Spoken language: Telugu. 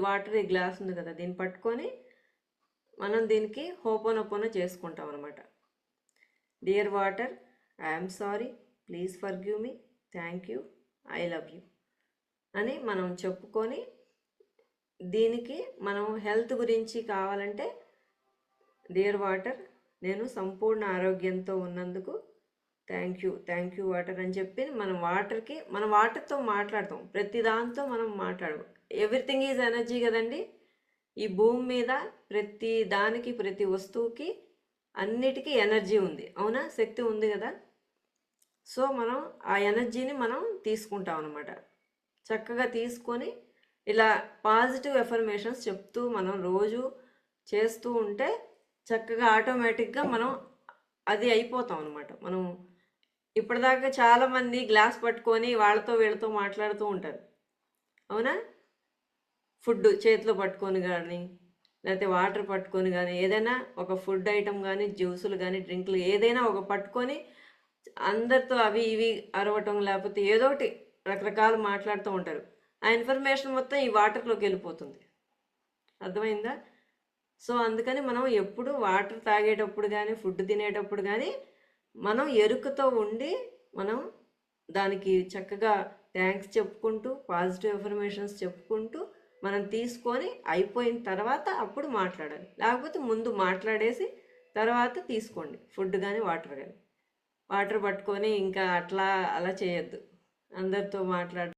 వాటర్ ఈ గ్లాస్ ఉంది కదా, దీన్ని పట్టుకొని మనం దీనికి హోపోనోపోనో చేసుకుంటాం అనమాట. Dear water, I'm sorry, please forgive me, thank you, I love you అని మనం చెప్పుకొని, దీనికి మనం హెల్త్ గురించి కావాలంటే డియర్ వాటర్, నేను సంపూర్ణ ఆరోగ్యంతో ఉన్నందుకు థ్యాంక్ యూ వాటర్ అని చెప్పి మనం వాటర్తో మాట్లాడతాం. ప్రతి దాంతో మనం మాట్లాడము. ఎవ్రీథింగ్ ఈజ్ ఎనర్జీ కదండి. ఈ భూమి మీద ప్రతి దానికి, ప్రతి వస్తువుకి, అన్నిటికీ ఎనర్జీ ఉంది, అవునా? శక్తి ఉంది కదా. సో మనం ఆ ఎనర్జీని మనం తీసుకుంటాం అనమాట. చక్కగా తీసుకొని ఇలా పాజిటివ్ ఎఫర్మేషన్స్ చెప్తూ మనం రోజు చేస్తూ ఉంటే చక్కగా ఆటోమేటిక్గా మనం అది అయిపోతాం అనమాట. మనం ఇప్పటిదాకా చాలామంది గ్లాస్ పట్టుకొని వాళ్ళతో వీళ్ళతో మాట్లాడుతూ ఉంటారు, అవునా? ఫుడ్ చేతిలో పట్టుకొని కానీ, లేకపోతే వాటర్ పట్టుకొని కానీ, ఏదైనా ఒక ఫుడ్ ఐటమ్ కానీ, జ్యూసులు కానీ, డ్రింకులు ఏదైనా ఒక పట్టుకొని అందరితో అవి ఇవి అరవటం, లేకపోతే ఏదో ఒకటి రకరకాలు మాట్లాడుతూ ఉంటారు. ఆ ఇన్ఫర్మేషన్ మొత్తం ఈ వాటర్లోకి వెళ్ళిపోతుంది. అర్థమైందా? సో అందుకని మనం ఎప్పుడు వాటర్ తాగేటప్పుడు కానీ, ఫుడ్ తినేటప్పుడు కానీ మనం ఎరుకతో ఉండి మనం దానికి చక్కగా థ్యాంక్స్ చెప్పుకుంటూ, పాజిటివ్ ఇన్ఫర్మేషన్స్ చెప్పుకుంటూ మనం తీసుకొని అయిపోయిన తర్వాత అప్పుడు మాట్లాడాలి. లేకపోతే ముందు మాట్లాడేసి తర్వాత తీసుకోండి ఫుడ్ కానీ వాటర్ కానీ. వాటర్ పట్టుకొని ఇంకా అలా చేయొద్దు, అందరితో మాట్లాడ